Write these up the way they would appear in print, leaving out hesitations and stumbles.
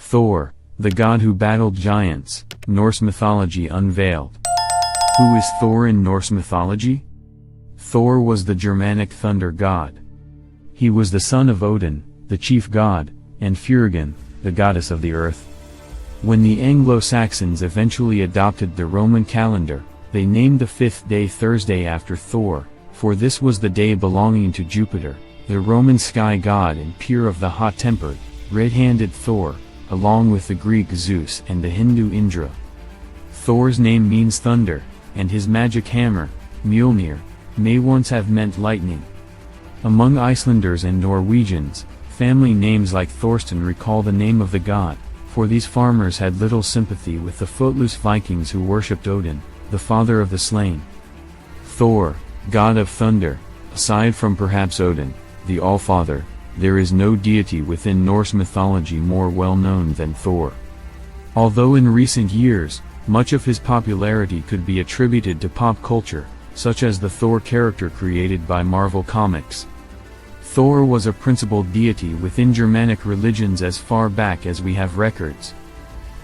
Thor, the god who battled giants, Norse mythology unveiled. Who is Thor in Norse mythology? Thor was the Germanic thunder god. He was the son of Odin, the chief god, and Fjörgyn, the goddess of the earth. When the Anglo-Saxons eventually adopted the Roman calendar, they named the fifth day Thursday after Thor, for this was the day belonging to Jupiter, the Roman sky god and peer of the hot-tempered, red-handed Thor, along with the Greek Zeus and the Hindu Indra. Thor's name means thunder, and his magic hammer, Mjölnir, may once have meant lightning. Among Icelanders and Norwegians, family names like Thorsten recall the name of the god, for these farmers had little sympathy with the footloose Vikings who worshipped Odin, the father of the slain. Thor, god of thunder, aside from perhaps Odin, the Allfather, there is no deity within Norse mythology more well known than Thor. Although in recent years, much of his popularity could be attributed to pop culture, such as the Thor character created by Marvel Comics. Thor was a principal deity within Germanic religions as far back as we have records.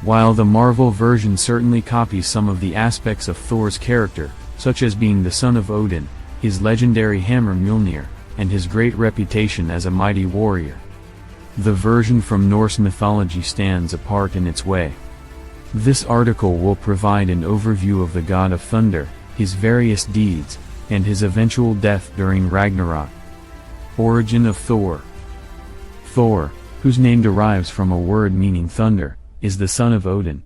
While the Marvel version certainly copies some of the aspects of Thor's character, such as being the son of Odin, his legendary hammer Mjölnir, and his great reputation as a mighty warrior, the version from Norse mythology stands apart in its way. This article will provide an overview of the god of thunder, his various deeds, and his eventual death during Ragnarok. Origin of Thor. Thor, whose name derives from a word meaning thunder, is the son of Odin.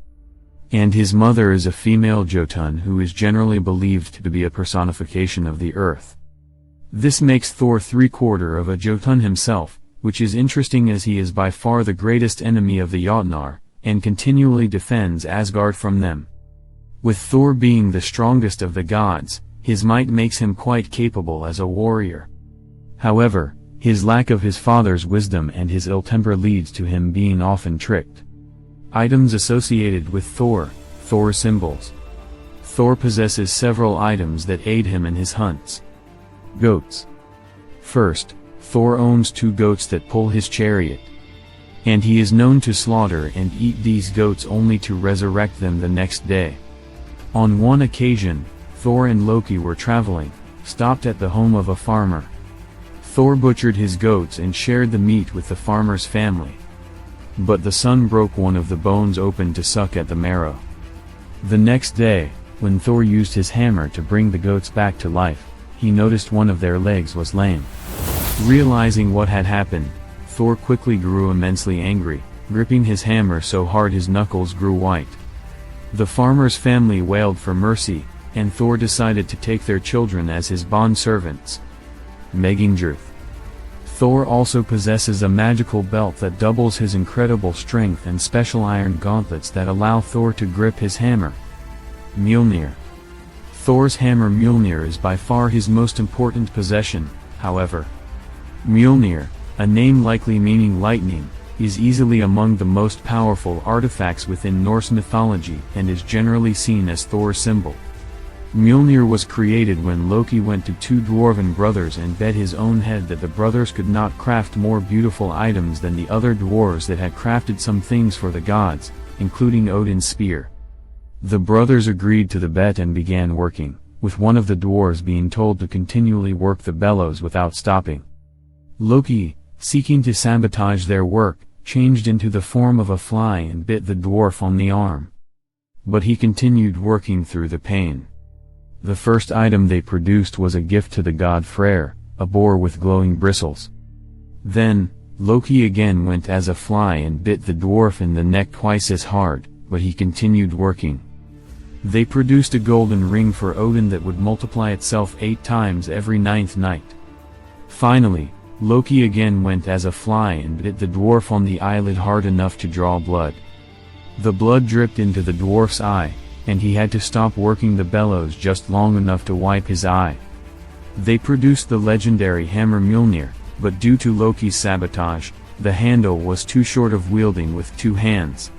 And his mother is a female Jotun who is generally believed to be a personification of the earth. This makes Thor three-quarter of a Jotun himself, which is interesting as he is by far the greatest enemy of the Jotnar, and continually defends Asgard from them. With Thor being the strongest of the gods, his might makes him quite capable as a warrior. However, his lack of his father's wisdom and his ill temper leads to him being often tricked. Items associated with Thor, Thor symbols. Thor possesses several items that aid him in his hunts. Goats. First, Thor owns 2 goats that pull his chariot. And he is known to slaughter and eat these goats only to resurrect them the next day. On one occasion, Thor and Loki were traveling, stopped at the home of a farmer. Thor butchered his goats and shared the meat with the farmer's family. But the son broke one of the bones open to suck at the marrow. The next day, when Thor used his hammer to bring the goats back to life, he noticed one of their legs was lame. Realizing what had happened, Thor quickly grew immensely angry, gripping his hammer so hard his knuckles grew white. The farmer's family wailed for mercy, and Thor decided to take their children as his bond servants. Mjölnir. Thor also possesses a magical belt that doubles his incredible strength and special iron gauntlets that allow Thor to grip his hammer. Mjölnir. Thor's hammer Mjölnir is by far his most important possession, however. Mjölnir, a name likely meaning lightning, is easily among the most powerful artifacts within Norse mythology and is generally seen as Thor's symbol. Mjölnir was created when Loki went to 2 dwarven brothers and bet his own head that the brothers could not craft more beautiful items than the other dwarves that had crafted some things for the gods, including Odin's spear. The brothers agreed to the bet and began working, with one of the dwarves being told to continually work the bellows without stopping. Loki, seeking to sabotage their work, changed into the form of a fly and bit the dwarf on the arm. But he continued working through the pain. The first item they produced was a gift to the god Freyr, a boar with glowing bristles. Then, Loki again went as a fly and bit the dwarf in the neck twice as hard, but he continued working. They produced a golden ring for Odin that would multiply itself 8 times every 9th night. Finally, Loki again went as a fly and bit the dwarf on the eyelid hard enough to draw blood. The blood dripped into the dwarf's eye, and he had to stop working the bellows just long enough to wipe his eye. They produced the legendary hammer Mjölnir, but due to Loki's sabotage, the handle was too short of wielding with 2 hands.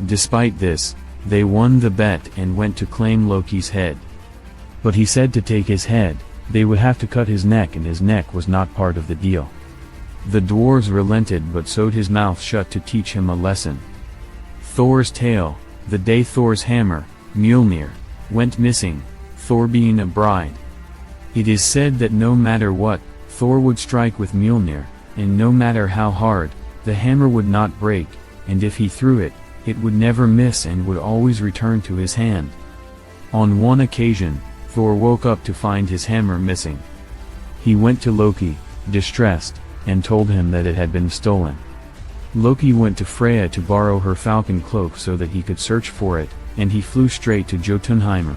Despite this, they won the bet and went to claim Loki's head. But he said to take his head, they would have to cut his neck, and his neck was not part of the deal. The dwarves relented but sewed his mouth shut to teach him a lesson. Thor's tale: the day Thor's hammer, Mjölnir, went missing, Thor being a bride. It is said that no matter what, Thor would strike with Mjölnir, and no matter how hard, the hammer would not break, and if he threw it, it would never miss and would always return to his hand. On one occasion, Thor woke up to find his hammer missing. He went to Loki, distressed, and told him that it had been stolen. Loki went to Freya to borrow her falcon cloak so that he could search for it, and he flew straight to Jotunheimr.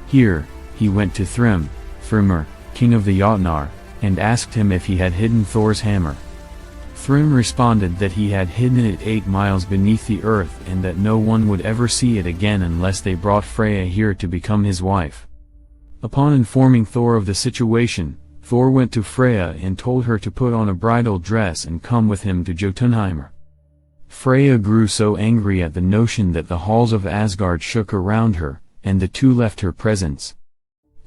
Here, he went to Thrymr, king of the Jotnar, and asked him if he had hidden Thor's hammer. Thrym responded that he had hidden it 8 miles beneath the earth and that no one would ever see it again unless they brought Freya here to become his wife. Upon informing Thor of the situation, Thor went to Freya and told her to put on a bridal dress and come with him to Jotunheimr. Freya grew so angry at the notion that the halls of Asgard shook around her, and the two left her presence.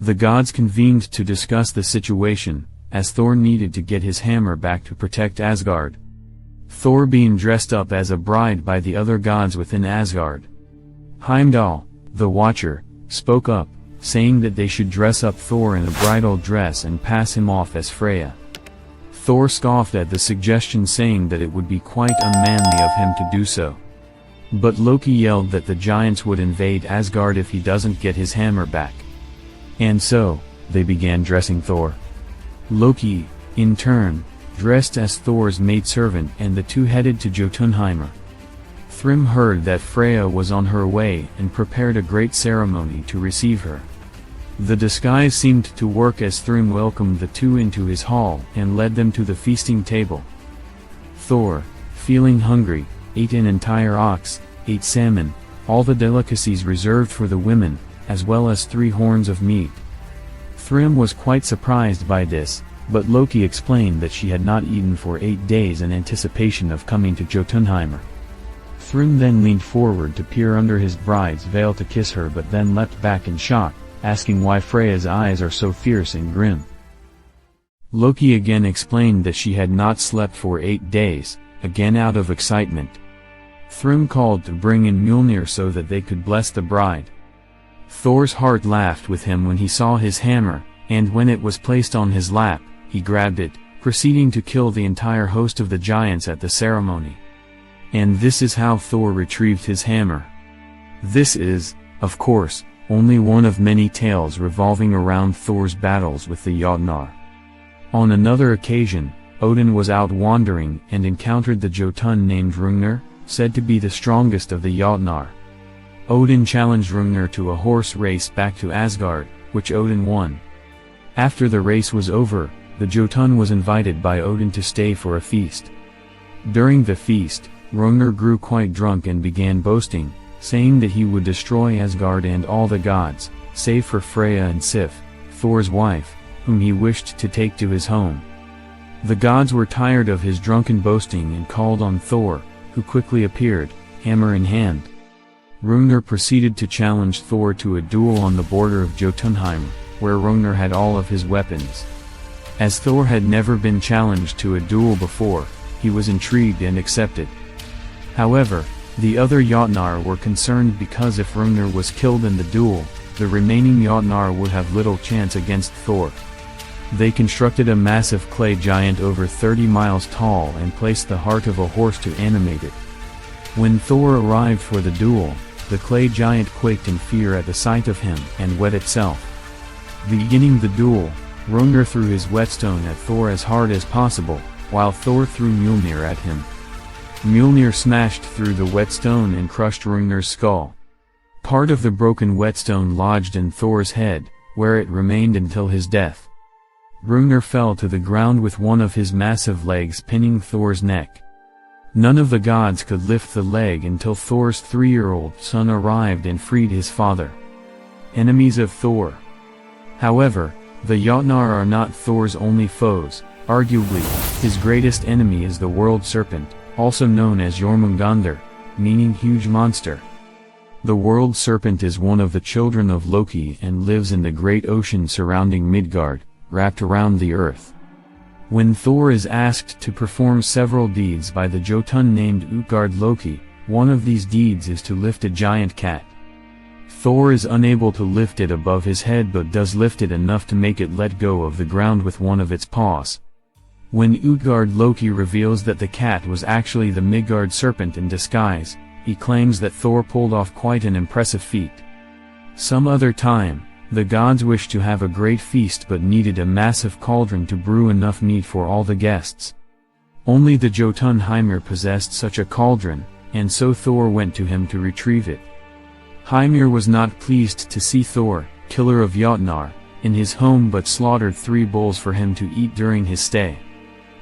The gods convened to discuss the situation, as Thor needed to get his hammer back to protect Asgard. Thor being dressed up as a bride by the other gods within Asgard. Heimdall, the Watcher, spoke up, saying that they should dress up Thor in a bridal dress and pass him off as Freya. Thor scoffed at the suggestion, saying that it would be quite unmanly of him to do so. But Loki yelled that the giants would invade Asgard if he doesn't get his hammer back. And so, they began dressing Thor. Loki, in turn, dressed as Thor's maidservant, and the two headed to Jotunheimr. Thrym heard that Freya was on her way and prepared a great ceremony to receive her. The disguise seemed to work as Thrym welcomed the two into his hall and led them to the feasting table. Thor, feeling hungry, ate an entire ox, 8 salmon, all the delicacies reserved for the women, as well as 3 horns of meat. Thrym was quite surprised by this, but Loki explained that she had not eaten for 8 days in anticipation of coming to Jotunheimr. Thrym then leaned forward to peer under his bride's veil to kiss her, but then leapt back in shock, asking why Freya's eyes are so fierce and grim. Loki again explained that she had not slept for 8 days, again out of excitement. Thrym called to bring in Mjölnir so that they could bless the bride. Thor's heart laughed with him when he saw his hammer, and when it was placed on his lap, he grabbed it, proceeding to kill the entire host of the giants at the ceremony. And this is how Thor retrieved his hammer. This is, of course, only one of many tales revolving around Thor's battles with the Jotnar. On another occasion, Odin was out wandering and encountered the Jotun named Hrungnir, said to be the strongest of the Jotnar. Odin challenged Hrungnir to a horse race back to Asgard, which Odin won. After the race was over, the Jotun was invited by Odin to stay for a feast. During the feast, Hrungnir grew quite drunk and began boasting, saying that he would destroy Asgard and all the gods, save for Freya and Sif, Thor's wife, whom he wished to take to his home. The gods were tired of his drunken boasting and called on Thor, who quickly appeared, hammer in hand. Hrungnir proceeded to challenge Thor to a duel on the border of Jotunheim, where Hrungnir had all of his weapons. As Thor had never been challenged to a duel before, he was intrigued and accepted. However, the other Jotnar were concerned because if Hrungnir was killed in the duel, the remaining Jotnar would have little chance against Thor. They constructed a massive clay giant over 30 miles tall and placed the heart of a horse to animate it. When Thor arrived for the duel, the clay giant quaked in fear at the sight of him and wet itself. Beginning the duel, Hrungnir threw his whetstone at Thor as hard as possible, while Thor threw Mjölnir at him. Mjölnir smashed through the whetstone and crushed Hrungnir's skull. Part of the broken whetstone lodged in Thor's head, where it remained until his death. Hrungnir fell to the ground with one of his massive legs pinning Thor's neck. None of the gods could lift the leg until Thor's 3-year-old son arrived and freed his father. Enemies of Thor. However, the Jotnar are not Thor's only foes. Arguably, his greatest enemy is the world serpent, also known as Jormungandr, meaning huge monster. The world serpent is one of the children of Loki and lives in the great ocean surrounding Midgard, wrapped around the earth. When Thor is asked to perform several deeds by the Jotun named Utgard Loki, One of these deeds is to lift a giant cat. Thor is unable to lift it above his head but does lift it enough to make it let go of the ground with one of its paws. When Utgard Loki reveals that the cat was actually the Midgard serpent in disguise, he claims that Thor pulled off quite an impressive feat. Some other time, the gods wished to have a great feast but needed a massive cauldron to brew enough meat for all the guests. Only the Jotunheimr possessed such a cauldron, and so Thor went to him to retrieve it. Heimir was not pleased to see Thor, killer of Jotnar, in his home but slaughtered 3 bulls for him to eat during his stay.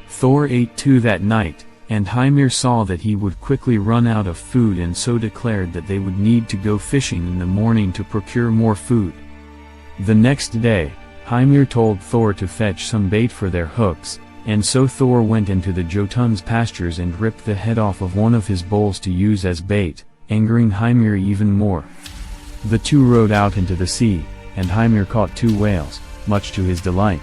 Thor ate 2 that night, and Heimir saw that he would quickly run out of food and so declared that they would need to go fishing in the morning to procure more food. The next day, Heimir told Thor to fetch some bait for their hooks, and so Thor went into the Jotun's pastures and ripped the head off of one of his bulls to use as bait, angering Heimir even more. The two rowed out into the sea, and Heimir caught 2 whales, much to his delight.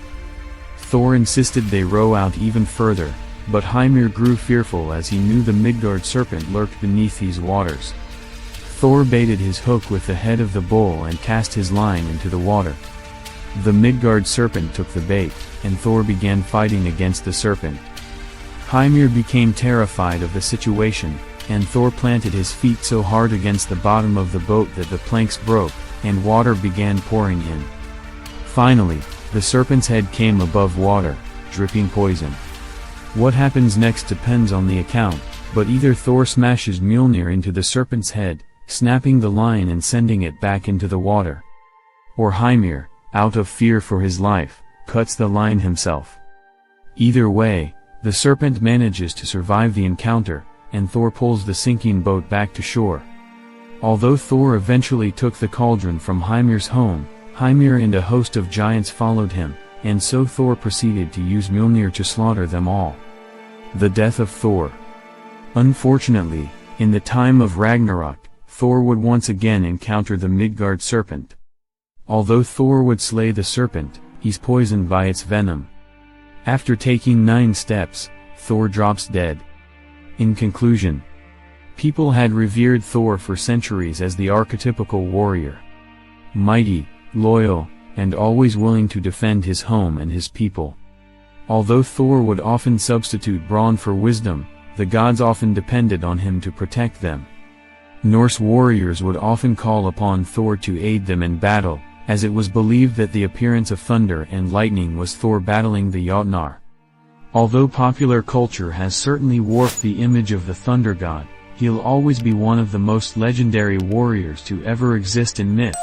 Thor insisted they row out even further, but Heimir grew fearful as he knew the Midgard serpent lurked beneath these waters. Thor baited his hook with the head of the bull and cast his line into the water. The Midgard serpent took the bait, and Thor began fighting against the serpent. Heimir became terrified of the situation, and Thor planted his feet so hard against the bottom of the boat that the planks broke, and water began pouring in. Finally, the serpent's head came above water, dripping poison. What happens next depends on the account, but either Thor smashes Mjölnir into the serpent's head, snapping the line and sending it back into the water. Or Heimir, out of fear for his life, cuts the line himself. Either way, the serpent manages to survive the encounter, and Thor pulls the sinking boat back to shore. Although Thor eventually took the cauldron from Heimir's home, Heimir and a host of giants followed him, and so Thor proceeded to use Mjölnir to slaughter them all. The death of Thor. Unfortunately, in the time of Ragnarok, Thor would once again encounter the Midgard serpent. Although Thor would slay the serpent, he's poisoned by its venom. After taking 9 steps, Thor drops dead. In conclusion, people had revered Thor for centuries as the archetypical warrior. Mighty, loyal, and always willing to defend his home and his people. Although Thor would often substitute brawn for wisdom, the gods often depended on him to protect them. Norse warriors would often call upon Thor to aid them in battle, as it was believed that the appearance of thunder and lightning was Thor battling the Jotnar. Although popular culture has certainly warped the image of the thunder god, he'll always be one of the most legendary warriors to ever exist in myth.